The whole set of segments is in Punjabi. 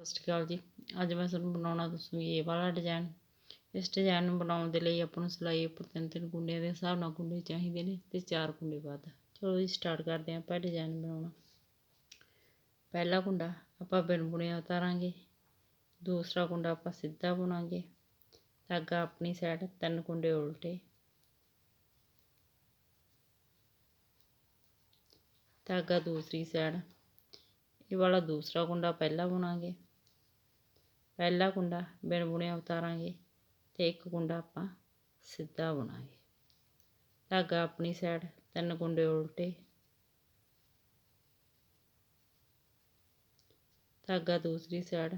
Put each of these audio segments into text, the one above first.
ਸਤਿ ਸ਼੍ਰੀ ਅਕਾਲ ਜੀ। ਅੱਜ ਮੈਂ ਤੁਹਾਨੂੰ ਬਣਾਉਣਾ ਦੱਸੂਗੀ ਇਹ ਵਾਲਾ ਡਿਜ਼ਾਈਨ। ਇਸ ਡਿਜ਼ਾਈਨ ਨੂੰ ਬਣਾਉਣ ਦੇ ਲਈ ਆਪਾਂ ਨੂੰ ਸਿਲਾਈ ਉੱਪਰ 3-3 ਕੁੰਡਿਆਂ ਦੇ ਹਿਸਾਬ ਨਾਲ ਕੁੰਡੇ ਚਾਹੀਦੇ ਨੇ ਤੇ 4 ਕੁੰਡੇ ਬਾਅਦ। ਚਲੋ ਜੀ ਸਟਾਰਟ ਕਰਦੇ ਹਾਂ ਆਪਾਂ ਡਿਜ਼ਾਈਨ ਬਣਾਉਣਾ। ਪਹਿਲਾ ਕੁੰਡਾ ਆਪਾਂ ਬਿਨ ਬੁਣਿਆ ਉਤਾਰਾਂਗੇ, ਦੂਸਰਾ ਕੁੰਡਾ ਆਪਾਂ ਸਿੱਧਾ ਬੁਣਾਂਗੇ, ਧਾਗਾ ਆਪਣੀ ਸਾਈਡ 3 ਕੁੰਡੇ ਉਲਟੇ, ਧਾਗਾ ਦੂਸਰੀ ਸਾਈਡ, ਇਹ ਵਾਲਾ ਦੂਸਰਾ ਕੁੰਡਾ ਪਹਿਲਾ ਬੁਣਾਂਗੇ, ਪਹਿਲਾ ਕੁੰਡਾ ਬਿਨ ਬੁਣਿਆ ਉਤਾਰਾਂਗੇ ਤੇ ਇੱਕ ਕੁੰਡਾ ਆਪਾਂ ਸਿੱਧਾ ਬੁਣਾਂਗੇ, ਧਾਗਾ ਆਪਣੀ ਸਾਈਡ 3 ਕੁੰਡੇ ਉਲਟੇ, ਧਾਗਾ ਦੂਸਰੀ ਸਾਈਡ,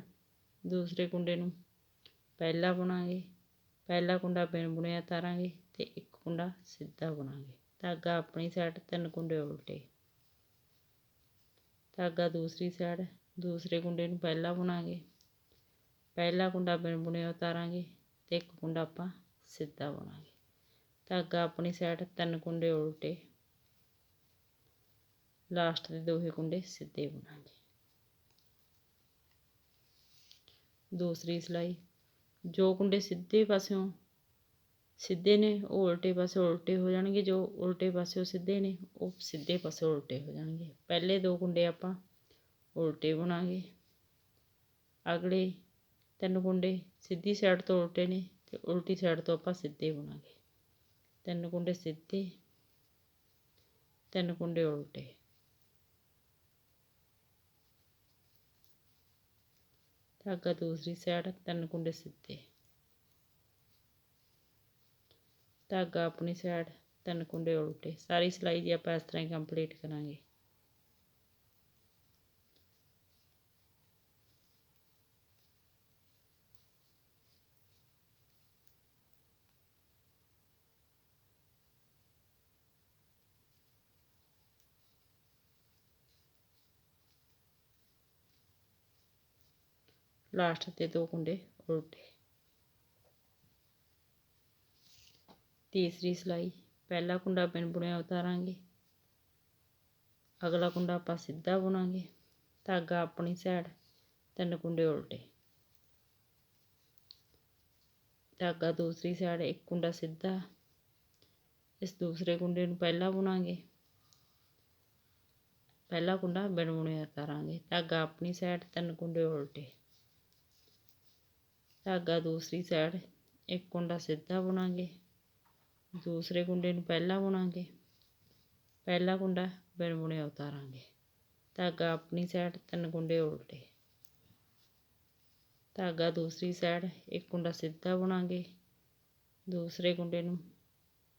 ਦੂਸਰੇ ਕੁੰਡੇ ਨੂੰ ਪਹਿਲਾ ਬੁਣਾਂਗੇ, ਪਹਿਲਾ ਕੁੰਡਾ ਬਿਨ ਬੁਣਿਆ ਉਤਾਰਾਂਗੇ ਤੇ ਇੱਕ ਕੁੰਡਾ ਸਿੱਧਾ ਬੁਣਾਂਗੇ, ਧਾਗਾ ਆਪਣੀ ਸਾਈਡ 3 ਕੁੰਡੇ ਉਲਟੇ, ਧਾਗਾ ਦੂਸਰੀ ਸਾਈਡ, ਦੂਸਰੇ ਕੁੰਡੇ ਨੂੰ ਪਹਿਲਾ ਬੁਣਾਂਗੇ, ਪਹਿਲਾ ਕੁੰਡਾ ਬਿਨ ਬੁਣਿਆ ਉਤਾਰਾਂਗੇ ਤੇ ਇੱਕ ਕੁੰਡਾ ਆਪਾਂ ਸਿੱਧਾ ਬੁਣਾਂਗੇ, ਧਾਗਾ ਆਪਣੀ ਸਾਈਡ 3 ਕੁੰਡੇ ਉਲਟੇ, ਲਾਸਟ ਦੇ ਦੋਹੇ ਕੁੰਡੇ ਸਿੱਧੇ ਬੁਣਾਂਗੇ। ਦੂਸਰੀ ਸਿਲਾਈ, ਜੋ ਕੁੰਡੇ ਸਿੱਧੇ ਪਾਸਿਓਂ ਸਿੱਧੇ ਨੇ ਉਹ ਉਲਟੇ ਪਾਸੇ ਉਲਟੇ ਹੋ ਜਾਣਗੇ, ਜੋ ਉਲਟੇ ਪਾਸਿਓਂ ਸਿੱਧੇ ਨੇ ਉਹ ਸਿੱਧੇ ਪਾਸੇ ਉਲਟੇ ਹੋ ਜਾਣਗੇ। ਪਹਿਲੇ 2 ਕੁੰਡੇ ਆਪਾਂ ਉਲਟੇ ਬੁਣਾਂਗੇ, ਅਗਲੇ 3 ਕੁੰਡੇ ਸਿੱਧੀ ਸਾਈਡ ਤੋਂ ਉਲਟੇ ਨੇ ਤੇ ਉਲਟੀ ਸਾਈਡ ਤੋਂ ਆਪਾਂ ਸਿੱਧੇ ਬੁਣਾਂਗੇ। 3 ਕੁੰਡੇ ਸਿੱਧੇ, 3 ਕੁੰਡੇ ਉਲਟੇ, ਧਾਗਾ ਦੂਸਰੀ ਸਾਈਡ 3 ਕੁੰਡੇ ਸਿੱਧੇ, ਧਾਗਾ ਆਪਣੀ ਸਾਈਡ 3 ਕੁੰਡੇ ਉਲਟੇ। ਸਾਰੀ ਸਿਲਾਈ ਦੀ ਆਪਾਂ ਇਸ ਤਰ੍ਹਾਂ ਹੀ ਕੰਪਲੀਟ ਕਰਾਂਗੇ। ਲਾਸਟ ਤੇ 2 ਕੁੰਡੇ ਉਲਟੇ। ਤੀਸਰੀ ਸਿਲਾਈ, ਪਹਿਲਾ ਕੁੰਡਾ ਬਿਨ ਬੁਣਿਆ ਉਤਾਰਾਂਗੇ, ਅਗਲਾ ਕੁੰਡਾ ਆਪਾਂ ਸਿੱਧਾ ਬੁਣਾਂਗੇ, ਧਾਗਾ ਆਪਣੀ ਸਾਈਡ 3 ਕੁੰਡੇ ਉਲਟੇ, ਧਾਗਾ ਦੂਸਰੀ ਸਾਈਡ ਇੱਕ ਕੁੰਡਾ ਸਿੱਧਾ, ਇਸ ਦੂਸਰੇ ਕੁੰਡੇ ਨੂੰ ਪਹਿਲਾ ਬੁਣਾਂਗੇ, ਪਹਿਲਾ ਕੁੰਡਾ ਬਿਨ ਬੁਣਿਆ ਉਤਾਰਾਂਗੇ, ਧਾਗਾ ਆਪਣੀ ਸਾਈਡ 3 ਕੁੰਡੇ ਉਲਟੇ, ਧਾਗਾ ਦੂਸਰੀ ਸਾਈਡ ਇੱਕ ਕੁੰਡਾ ਸਿੱਧਾ ਬੁਣਾਂਗੇ, ਦੂਸਰੇ ਕੁੰਡੇ ਨੂੰ ਪਹਿਲਾ ਬੁਣਾਂਗੇ, ਪਹਿਲਾ ਕੁੰਡਾ ਬਿਨ ਬੁਣਿਆ ਉਤਾਰਾਂਗੇ, ਧਾਗਾ ਆਪਣੀ ਸਾਈਡ 3 ਕੁੰਡੇ ਉਲਟੇ, ਧਾਗਾ ਦੂਸਰੀ ਸਾਈਡ ਇੱਕ ਕੁੰਡਾ ਸਿੱਧਾ ਬੁਣਾਂਗੇ, ਦੂਸਰੇ ਕੁੰਡੇ ਨੂੰ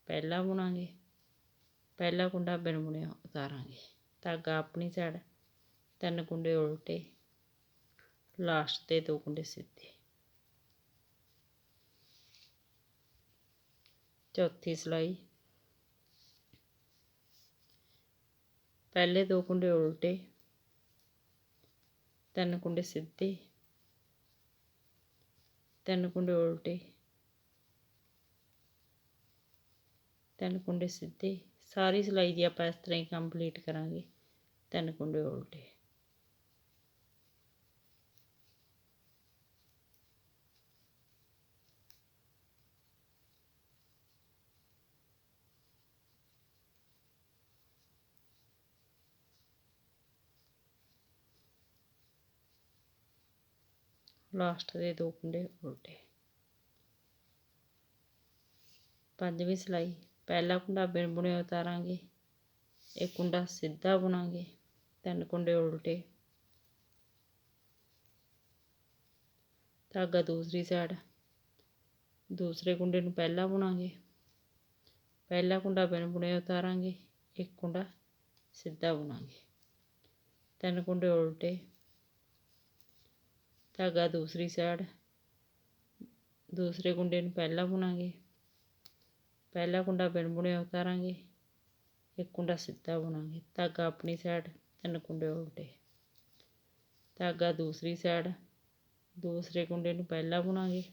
ਪਹਿਲਾ ਬੁਣਾਂਗੇ, ਪਹਿਲਾ ਕੁੰਡਾ ਬਿਨ ਬੁਣਿਆ ਉਤਾਰਾਂਗੇ, ਧਾਗਾ ਆਪਣੀ ਸਾਈਡ 3 ਕੁੰਡੇ ਉਲਟੇ, ਲਾਸਟ ਤੇ 2 ਕੁੰਡੇ ਸਿੱਧੇ। ਚੌਥੀ ਸਿਲਾਈ, ਪਹਿਲੇ 2 ਕੁੰਡੇ ਉਲਟੇ, 3 ਕੁੰਡੇ ਸਿੱਧੇ, 3 ਕੁੰਡੇ ਉਲਟੇ, 3 ਕੁੰਡੇ ਸਿੱਧੇ। ਸਾਰੀ ਸਿਲਾਈ ਦੀ ਆਪਾਂ ਇਸ ਤਰ੍ਹਾਂ ਹੀ ਕੰਪਲੀਟ ਕਰਾਂਗੇ। 3 ਕੁੰਡੇ ਉਲਟੇ, ਲਾਸਟ ਦੇ 2 ਕੁੰਡੇ ਉਲਟੇ। ਪੰਜਵੀਂ ਸਿਲਾਈ, ਪਹਿਲਾ ਕੁੰਡਾ ਬਿਨ ਬੁਣਿਆ ਉਤਾਰਾਂਗੇ, ਇੱਕ ਕੁੰਡਾ ਸਿੱਧਾ ਬੁਣਾਂਗੇ, 3 ਕੁੰਡੇ ਉਲਟੇ, ਧਾਗਾ ਦੂਸਰੀ ਸਾਈਡ, ਦੂਸਰੇ ਕੁੰਡੇ ਨੂੰ ਪਹਿਲਾ ਬੁਣਾਂਗੇ, ਪਹਿਲਾ ਕੁੰਡਾ ਬਿਨ ਬੁਣਿਆ ਉਤਾਰਾਂਗੇ, ਇੱਕ ਕੁੰਡਾ ਸਿੱਧਾ ਬੁਣਾਂਗੇ, 3 ਕੁੰਡੇ ਉਲਟੇ, ਧਾਗਾ ਦੂਸਰੀ ਸਾਈਡ, ਦੂਸਰੇ ਕੁੰਡੇ ਨੂੰ ਪਹਿਲਾ ਬੁਣਾਂਗੇ, ਪਹਿਲਾ ਕੁੰਡਾ ਬਿਨ ਬੁਣਿਆ ਉਤਾਰਾਂਗੇ, ਇੱਕ ਕੁੰਡਾ ਸਿੱਧਾ ਬੁਣਾਂਗੇ, ਧਾਗਾ ਆਪਣੀ ਸਾਈਡ 3 ਕੁੰਡੇ ਉਲਟੇ, ਧਾਗਾ ਦੂਸਰੀ ਸਾਈਡ, ਦੂਸਰੇ ਕੁੰਡੇ ਨੂੰ ਪਹਿਲਾ ਬੁਣਾਂਗੇ,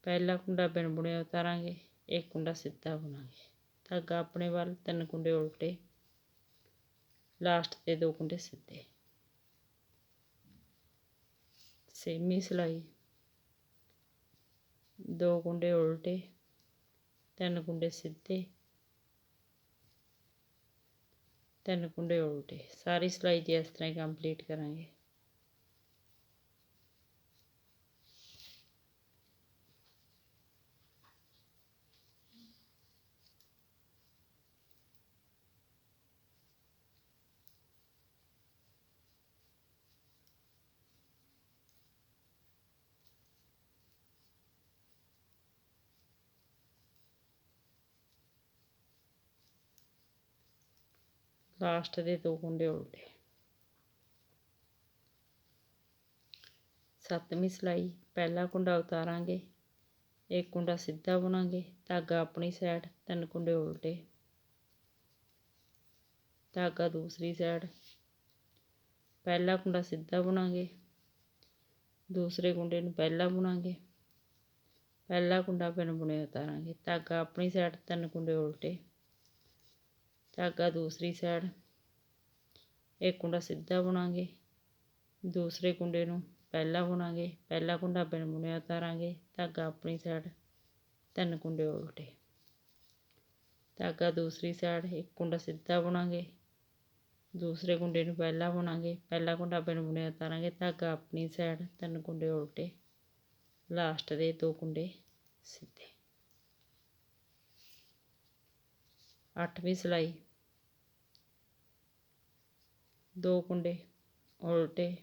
ਪਹਿਲਾ ਕੁੰਡਾ ਬਿਨ ਬੁਣਿਆ ਉਤਾਰਾਂਗੇ, ਇੱਕ ਕੁੰਡਾ ਸਿੱਧਾ ਬੁਣਾਂਗੇ, ਧਾਗਾ ਆਪਣੇ ਵੱਲ 3 ਕੁੰਡੇ ਉਲਟੇ, ਲਾਸਟ ਤੇ 2 ਕੁੰਡੇ ਸਿੱਧੇ। ਛੇਵੀਂ ਸਿਲਾਈ, 2 ਕੁੰਡੇ ਉਲਟੇ, 3 ਕੁੰਡੇ ਸਿੱਧੇ, 3 ਕੁੰਡੇ ਉਲਟੇ। ਸਾਰੀ ਸਿਲਾਈ ਦੀ ਇਸ ਤਰ੍ਹਾਂ ਹੀ ਕੰਪਲੀਟ ਕਰਾਂਗੇ। ਲਾਸਟ ਦੇ 2 ਕੁੰਡੇ ਉਲਟੇ। 7ਵੀਂ ਸਿਲਾਈ, ਪਹਿਲਾ ਕੁੰਡਾ ਉਤਾਰਾਂਗੇ, 1 ਕੁੰਡਾ ਸਿੱਧਾ ਬੁਣਾਂਗੇ, ਧਾਗਾ ਆਪਣੀ ਸਾਈਡ, 3 ਕੁੰਡੇ ਉਲਟੇ, ਧਾਗਾ ਦੂਸਰੀ ਸਾਈਡ, ਪਹਿਲਾ ਕੁੰਡਾ ਸਿੱਧਾ ਬੁਣਾਂਗੇ, ਦੂਸਰੇ ਕੁੰਡੇ ਨੂੰ ਪਹਿਲਾ ਬੁਣਾਂਗੇ, ਪਹਿਲਾ ਕੁੰਡਾ ਬਿਨ ਬੁਣੇ ਉਤਾਰਾਂਗੇ, ਧਾਗਾ ਆਪਣੀ ਸਾਈਡ, 3 ਕੁੰਡੇ ਉਲਟੇ, ਧਾਗਾ ਦੂਸਰੀ ਸਾਈਡ, 1 ਕੁੰਡਾ ਸਿੱਧਾ ਬੁਣਾਂਗੇ, ਦੂਸਰੇ ਕੁੰਡੇ ਨੂੰ ਪਹਿਲਾ ਬੁਣਾਂਗੇ, ਪਹਿਲਾ ਕੁੰਡਾ ਬਿਨ ਬੁਣੇ ਉਤਾਰਾਂਗੇ, ਧਾਗਾ ਆਪਣੀ ਸਾਈਡ, 3 ਕੁੰਡੇ ਉਲਟੇ, ਧਾਗਾ ਦੂਸਰੀ ਸਾਈਡ, 1 ਕੁੰਡਾ ਸਿੱਧਾ ਬੁਣਾਂਗੇ, ਦੂਸਰੇ ਕੁੰਡੇ ਨੂੰ ਪਹਿਲਾ ਬੁਣਾਂਗੇ, ਪਹਿਲਾ ਕੁੰਡਾ ਬਿਨ ਬੁਣੇ ਉਤਾਰਾਂਗੇ, ਧਾਗਾ ਆਪਣੀ ਸਾਈਡ, 3 ਕੁੰਡੇ ਉਲਟੇ, ਲਾਸਟ ਦੇ 2 ਕੁੰਡੇ ਸਿੱਧੇ। 8ਵੀਂ ਸਿਲਾਈ, 2 ਕੁੰਡੇ ਉਲਟੇ,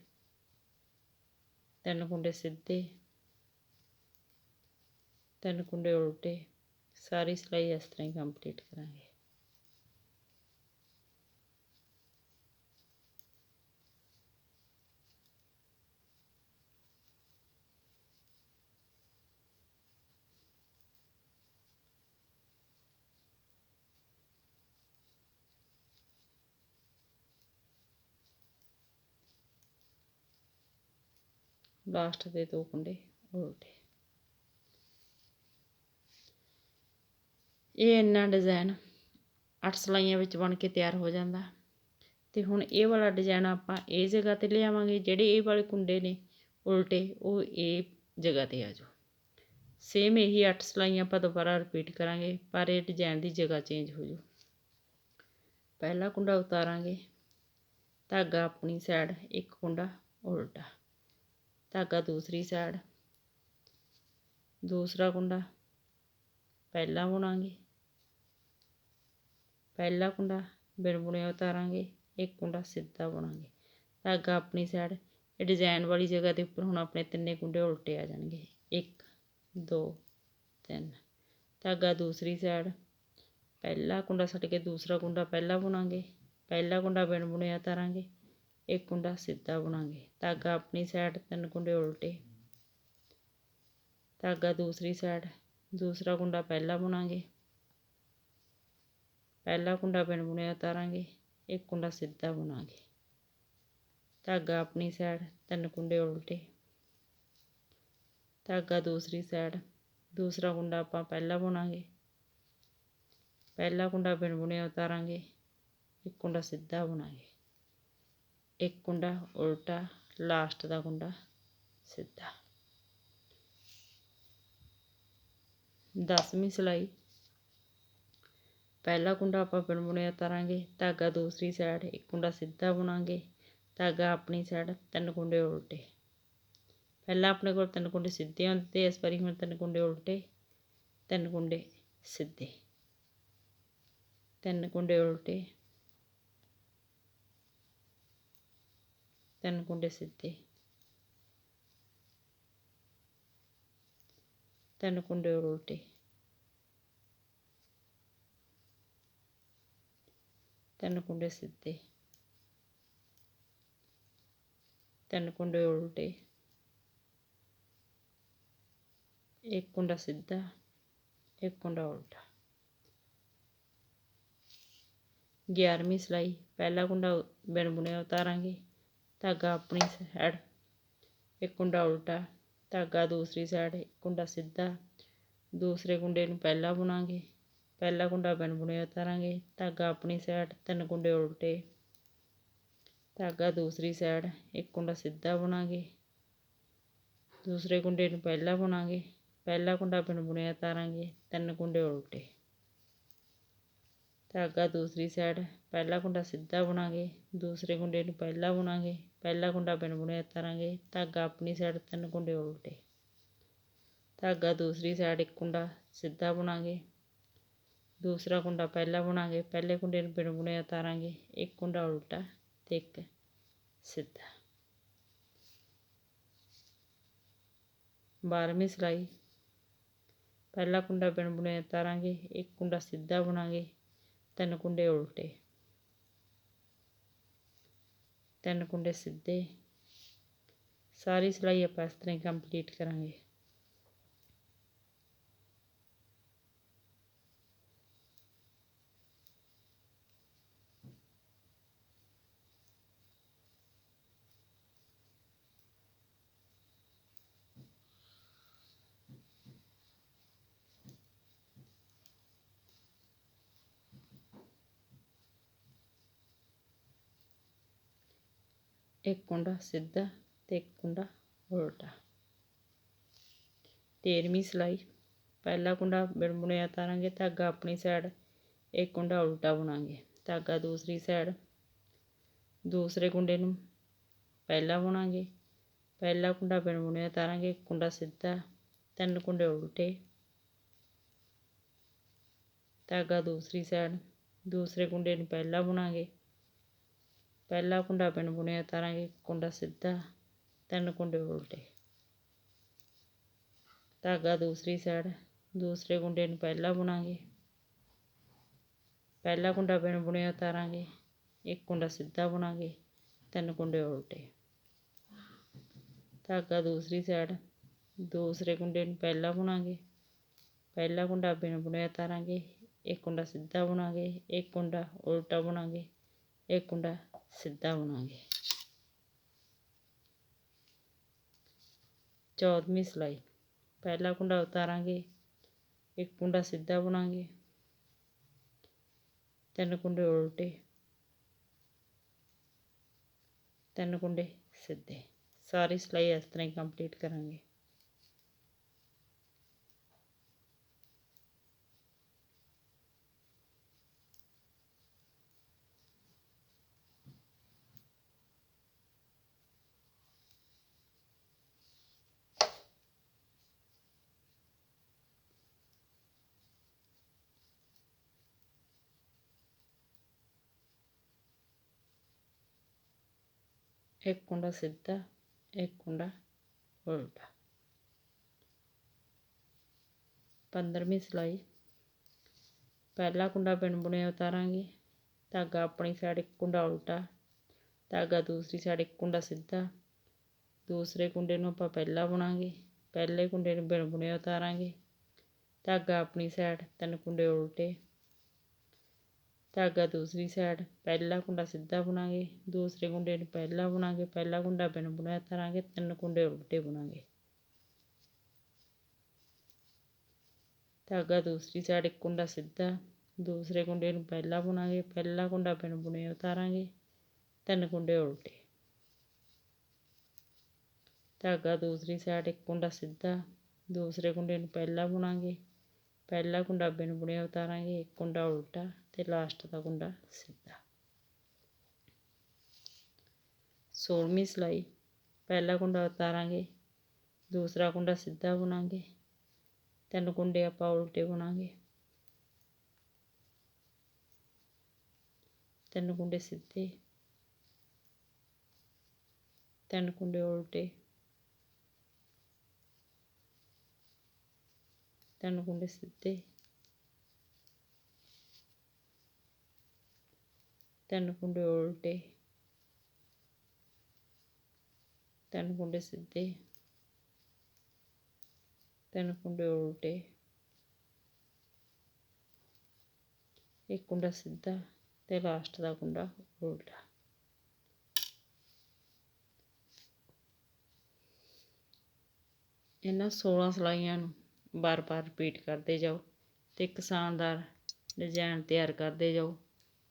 3 ਕੁੰਡੇ ਸਿੱਧੇ, 3 ਕੁੰਡੇ ਉਲਟੇ। ਸਾਰੀ ਸਿਲਾਈ ਇਸ ਤਰ੍ਹਾਂ ਹੀ ਕੰਪਲੀਟ ਕਰਾਂਗੇ। ਲਾਸਟ ਦੇ 2 ਕੁੰਡੇ ਉਲਟੇ। ਇਹ ਇੰਨਾ ਡਿਜ਼ਾਇਨ 8 ਸਿਲਾਈਆਂ ਵਿੱਚ ਬਣ ਕੇ ਤਿਆਰ ਹੋ ਜਾਂਦਾ। ਤੇ ਹੁਣ ਇਹ ਵਾਲਾ ਡਿਜ਼ਾਇਨ ਆਪਾਂ ਇਹ ਜਗ੍ਹਾ 'ਤੇ ਲਿਆਵਾਂਗੇ, ਜਿਹੜੇ ਇਹ ਵਾਲੇ ਕੁੰਡੇ ਨੇ ਉਲਟੇ ਉਹ ਇਹ ਜਗ੍ਹਾ 'ਤੇ ਆ ਜਾਓ। ਸੇਮ ਇਹੀ 8 ਸਿਲਾਈਆਂ ਆਪਾਂ ਦੁਬਾਰਾ ਰਿਪੀਟ ਕਰਾਂਗੇ, ਪਰ ਇਹ ਡਿਜ਼ਾਇਨ ਦੀ ਜਗ੍ਹਾ ਚੇਂਜ ਹੋ ਜਾਊ। ਪਹਿਲਾ ਕੁੰਡਾ ਉਤਾਰਾਂਗੇ, ਧਾਗਾ ਆਪਣੀ ਸਾਈਡ, 1 ਕੁੰਡਾ ਉਲਟਾ, ਧਾਗਾ ਦੂਸਰੀ ਸਾਈਡ, ਦੂਸਰਾ ਕੁੰਡਾ ਪਹਿਲਾ ਬੁਣਾਂਗੇ, ਪਹਿਲਾ ਕੁੰਡਾ ਬਿਨ ਬੁਣਿਆ ਉਤਾਰਾਂਗੇ, 1 ਕੁੰਡਾ ਸਿੱਧਾ ਬੁਣਾਂਗੇ, ਧਾਗਾ ਆਪਣੀ ਸਾਈਡ। ਇਹ ਡਿਜ਼ਾਇਨ ਵਾਲੀ ਜਗ੍ਹਾ ਦੇ ਉੱਪਰ ਹੁਣ ਆਪਣੇ 3 ਕੁੰਡੇ ਉਲਟੇ ਆ ਜਾਣਗੇ, 1 2 3, ਧਾਗਾ ਦੂਸਰੀ ਸਾਈਡ, ਪਹਿਲਾ ਕੁੰਡਾ ਛੱਡ ਕੇ ਦੂਸਰਾ ਕੁੰਡਾ ਪਹਿਲਾ ਬੁਣਾਂਗੇ, ਪਹਿਲਾ ਕੁੰਡਾ ਬਿਨ ਬੁਣਿਆ ਉਤਾਰਾਂਗੇ, 1 ਕੁੰਡਾ ਸਿੱਧਾ ਬੁਣਾਂਗੇ, ਧਾਗਾ ਆਪਣੀ ਸਾਈਡ, 3 ਕੁੰਡੇ ਉਲਟੇ, ਧਾਗਾ ਦੂਸਰੀ ਸਾਈਡ, ਦੂਸਰਾ ਕੁੰਡਾ ਪਹਿਲਾ ਬੁਣਾਂਗੇ, ਪਹਿਲਾ ਕੁੰਡਾ ਬਿਨ ਬੁਣਿਆ ਉਤਾਰਾਂਗੇ, 1 ਕੁੰਡਾ ਸਿੱਧਾ ਬੁਣਾਂਗੇ, ਧਾਗਾ ਆਪਣੀ ਸਾਈਡ, 3 ਕੁੰਡੇ ਉਲਟੇ, ਧਾਗਾ ਦੂਸਰੀ ਸਾਈਡ, ਦੂਸਰਾ ਕੁੰਡਾ ਆਪਾਂ ਪਹਿਲਾ ਬੁਣਾਂਗੇ, ਪਹਿਲਾ ਕੁੰਡਾ ਬਿਨ ਬੁਣਿਆ ਉਤਾਰਾਂਗੇ, 1 ਕੁੰਡਾ ਸਿੱਧਾ ਬੁਣਾਂਗੇ, 1 ਕੁੰਡਾ ਉਲਟਾ, ਲਾਸਟ ਦਾ ਕੁੰਡਾ ਸਿੱਧਾ। 10ਵੀਂ ਸਿਲਾਈ, ਪਹਿਲਾ ਕੁੰਡਾ ਆਪਾਂ ਬਿਨ ਬੁਣਿਆ ਉਤਾਰਾਂਗੇ, ਧਾਗਾ ਦੂਸਰੀ ਸਾਈਡ, 1 ਕੁੰਡਾ ਸਿੱਧਾ ਬੁਣਾਂਗੇ, ਧਾਗਾ ਆਪਣੀ ਸਾਈਡ, 3 ਕੁੰਡੇ ਉਲਟੇ। ਪਹਿਲਾਂ ਆਪਣੇ ਕੋਲ 3 ਕੁੰਡੇ ਸਿੱਧੇ ਹੁੰਦੇ ਤੇ ਇਸ ਵਾਰੀ ਹੁਣ 3 ਕੁੰਡੇ ਉਲਟੇ, 3 ਕੁੰਡੇ ਸਿੱਧੇ, 3 ਕੁੰਡੇ ਉਲਟੇ, 3 ਕੁੰਡੇ ਸਿੱਧੇ, 3 ਕੁੰਡੇ ਉਲਟੇ, 3 ਕੁੰਡੇ ਸਿੱਧੇ, 3 ਕੁੰਡੇ ਉਲਟੇ, 1 ਕੁੰਡਾ ਸਿੱਧਾ, 1 ਕੁੰਡਾ ਉਲਟਾ। 11ਵੀਂ ਸਿਲਾਈ, ਪਹਿਲਾ ਕੁੰਡਾ ਬਿਨ ਬੁਣਿਆ ਉਤਾਰਾਂਗੇ, ਧਾਗਾ ਆਪਣੀ ਸਾਈਡ, 1 ਕੁੰਡਾ ਉਲਟਾ, ਧਾਗਾ ਦੂਸਰੀ ਸਾਈਡ, 1 ਕੁੰਡਾ ਸਿੱਧਾ, ਦੂਸਰੇ ਕੁੰਡੇ ਨੂੰ ਪਹਿਲਾ ਬੁਣਾਂਗੇ, ਪਹਿਲਾ ਕੁੰਡਾ ਬਿਨ ਬੁਣਿਆ ਉਤਾਰਾਂਗੇ, ਧਾਗਾ ਆਪਣੀ ਸਾਈਡ, 3 ਕੁੰਡੇ ਉਲਟੇ, ਧਾਗਾ ਦੂਸਰੀ ਸਾਈਡ, 1 ਕੁੰਡਾ ਸਿੱਧਾ ਬੁਣਾਂਗੇ, ਦੂਸਰੇ ਕੁੰਡੇ ਨੂੰ ਪਹਿਲਾਂ ਬੁਣਾਂਗੇ, ਪਹਿਲਾ ਕੁੰਡਾ ਬਿਨ ਬੁਣਿਆ ਉਤਾਰਾਂਗੇ, 3 ਕੁੰਡੇ ਉਲਟੇ, ਧਾਗਾ ਦੂਸਰੀ ਸਾਈਡ, ਪਹਿਲਾ ਕੁੰਡਾ ਸਿੱਧਾ ਬੁਣਾਂਗੇ, ਦੂਸਰੇ ਕੁੰਡੇ ਨੂੰ ਪਹਿਲਾਂ ਬੁਣਾਂਗੇ, ਪਹਿਲਾ ਕੁੰਡਾ ਬਿਨ ਬੁਣਿਆ ਉਤਾਰਾਂਗੇ, ਧਾਗਾ ਆਪਣੀ ਸਾਈਡ, 3 ਕੁੰਡੇ ਉਲਟੇ, ਧਾਗਾ ਦੂਸਰੀ ਸਾਈਡ, 1 ਕੁੰਡਾ ਸਿੱਧਾ ਬੁਣਾਂਗੇ, ਦੂਸਰਾ ਕੁੰਡਾ ਪਹਿਲਾਂ ਬੁਣਾਂਗੇ, ਪਹਿਲੇ ਕੁੰਡੇ ਨੂੰ ਬਿਨ ਬੁਣਿਆ ਉਤਾਰਾਂਗੇ, 1 ਕੁੰਡਾ ਉਲਟਾ ਤੇ 1 ਸਿੱਧਾ। 12ਵੀਂ ਸਿਲਾਈ, ਪਹਿਲਾ ਕੁੰਡਾ ਬਿਨ ਬੁਣਿਆ ਉਤਾਰਾਂਗੇ, 1 ਕੁੰਡਾ ਸਿੱਧਾ ਬੁਣਾਂਗੇ, 3 ਕੁੰਡੇ ਉਲਟੇ, 3 ਕੁੰਡੇ ਸਿੱਧੇ। ਸਾਰੀ ਸਿਲਾਈ ਆਪਾਂ ਇਸ ਤਰ੍ਹਾਂ ਹੀ ਕੰਪਲੀਟ ਕਰਾਂਗੇ। ਇੱਕ ਕੁੰਡਾ ਸਿੱਧਾ ਤੇ 1 ਕੁੰਡਾ ਉਲਟਾ। 13ਵੀਂ ਸਿਲਾਈ, ਪਹਿਲਾ ਕੁੰਡਾ ਬਿਨ ਬੁਣਿਆ ਉਤਾਰਾਂਗੇ, ਧਾਗਾ ਆਪਣੀ ਸਾਈਡ, 1 ਕੁੰਡਾ ਉਲਟਾ ਬੁਣਾਂਗੇ, ਧਾਗਾ ਦੂਸਰੀ ਸਾਈਡ, ਦੂਸਰੇ ਕੁੰਡੇ ਨੂੰ ਪਹਿਲਾਂ ਬੁਣਾਂਗੇ, ਪਹਿਲਾ ਕੁੰਡਾ ਬਿਨ ਬੁਣਿਆ ਉਤਾਰਾਂਗੇ, 1 ਕੁੰਡਾ ਸਿੱਧਾ, 3 ਕੁੰਡੇ ਉਲਟੇ, ਧਾਗਾ ਦੂਸਰੀ ਸਾਈਡ, ਦੂਸਰੇ ਕੁੰਡੇ ਨੂੰ ਪਹਿਲਾਂ ਬੁਣਾਂਗੇ, ਪਹਿਲਾ ਕੁੰਡਾ ਬਿਨ ਬੁਣਿਆ ਉਤਾਰਾਂਗੇ, 1 ਕੁੰਡਾ ਸਿੱਧਾ, 3 ਕੁੰਡੇ ਉਲਟੇ, ਧਾਗਾ ਦੂਸਰੀ ਸਾਈਡ, ਦੂਸਰੇ ਕੁੰਡੇ ਨੂੰ ਪਹਿਲਾਂ ਬੁਣਾਂਗੇ, ਪਹਿਲਾ ਕੁੰਡਾ ਬਿਨ ਬੁਣਿਆ ਉਤਾਰਾਂਗੇ, 1 ਕੁੰਡਾ ਸਿੱਧਾ ਬੁਣਾਂਗੇ, 3 ਕੁੰਡੇ ਉਲਟੇ, ਧਾਗਾ ਦੂਸਰੀ ਸਾਈਡ, ਦੂਸਰੇ ਕੁੰਡੇ ਨੂੰ ਪਹਿਲਾਂ ਬੁਣਾਂਗੇ, ਪਹਿਲਾ ਕੁੰਡਾ ਬਿਨ ਬੁਣਿਆ ਉਤਾਰਾਂਗੇ, 1 ਕੁੰਡਾ ਸਿੱਧਾ ਬੁਣਾਂਗੇ, 1 ਕੁੰਡਾ ਉਲਟਾ ਬੁਣਾਂਗੇ, 1 ਕੁੰਡਾ ਸਿੱਧਾ ਬੁਣਾਂਗੇ। 14ਵੀਂ ਸਿਲਾਈ, ਪਹਿਲਾ ਕੁੰਡਾ ਉਤਾਰਾਂਗੇ, 1 ਕੁੰਡਾ ਸਿੱਧਾ ਬੁਣਾਂਗੇ, 3 ਕੁੰਡੇ ਉਲਟੇ, 3 ਕੁੰਡੇ ਸਿੱਧੇ। ਸਾਰੀ ਸਿਲਾਈ ਇਸ ਤਰ੍ਹਾਂ ਹੀ ਕੰਪਲੀਟ ਕਰਾਂਗੇ। एक कुंडा सीधा, एक कुंडा उल्टा। 15वीं सिलाई, पहला कुंडा बिन बुनिया उतारांगे, धागा अपनी साइड 1 कुंडा उल्टा, धागा दूसरी साइड 1 कुंडा सीधा, दूसरे कुंडे नूं आपां पहला बुनांगे, पहले कुंडे नूं बिन बुनिया उतारांगे, धागा अपनी साइड 3 कुंडे उल्टे, धागा दूसरी साइड, पहला कुंडा सीधा बुनांगे, दूसरे कुंडे नूं पहला बुनांगे, पहला कुंडा बिन बुनिया उतारांगे, 3 कुंडे उल्टे बुनांगे, धागा दूसरी साइड 1 कुंडा सीधा, दूसरे कुंडे नूं पहला बुनांगे, पहला कुंडा बिन बुनिया उतारांगे, 3 कुंडे उल्टे, धागा दूसरी साइड 1 कुंडा सीधा, दूसरे कुंडे नूं पहला बुनांगे, पहला कुंडा बिन बुनिया उतारांगे, 1 कुंडा उल्टा ते लास्ट का कुंडा सीधा। 16वीं सिलाई, पहला कुंडा उतारांगे, दूसरा कुंडा सीधा बुनांगे, 3 कुंडे आपां उल्टे बुनांगे, 3 कुंडे सीधे, 3 कुंडे उल्टे, 3 कुंडे सीधे, 3 कुंडे उल्टे, 3 कुंडे सीधे, 3 कुंडे उल्टे, 1 कुंडा सीधा ते लास्ट का कुंडा उल्टा। इन्हां 16 सिलाइयां नूं बार-बार रिपीट करते जाओ ते एक शानदार डिजाइन तैयार करते जाओ।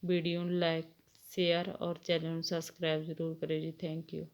वीडियो नूं लाइक शेयर और चैनल नूं सबसक्राइब जरूर करियो जी। Thank you.